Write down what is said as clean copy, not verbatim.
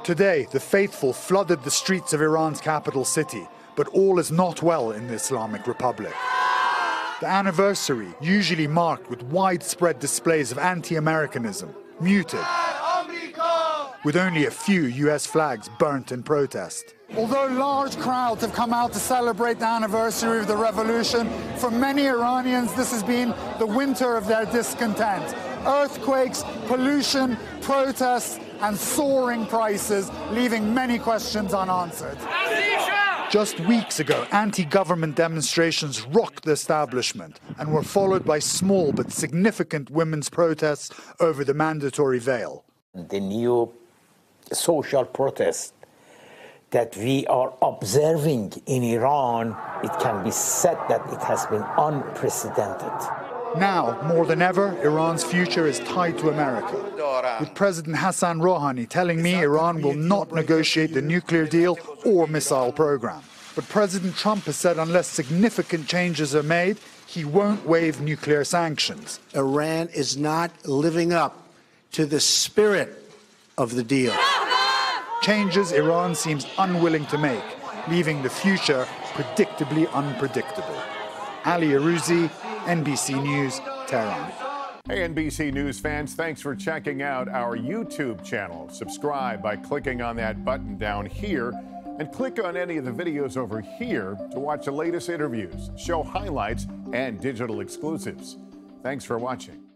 Today, the faithful flooded the streets of Iran's capital city, but all is not well in the Islamic Republic. The anniversary, usually marked with widespread displays of anti-Americanism, muted, with only a few US flags burnt in protest. Although large crowds have come out to celebrate the anniversary of the revolution, for many Iranians this has been the winter of their discontent. Earthquakes, pollution, protests, and soaring prices, leaving many questions unanswered. Just weeks ago, anti-government demonstrations rocked the establishment and were followed by small but significant women's protests over the mandatory veil. The new social protest that we are observing in Iran, it can be said that it has been unprecedented. Now, more than ever, Iran's future is tied to America. With President Hassan Rouhani telling me Iran will not negotiate the nuclear deal or missile program. But President Trump has said unless significant changes are made, he won't waive nuclear sanctions. Iran is not living up to the spirit of the deal. Changes Iran seems unwilling to make, leaving the future predictably unpredictable. Ali Arouzi, NBC News, Tehran. Hey, NBC News fans, thanks for checking out our YouTube channel. Subscribe by clicking on that button down here and click on any of the videos over here to watch the latest interviews, show highlights, and digital exclusives. Thanks for watching.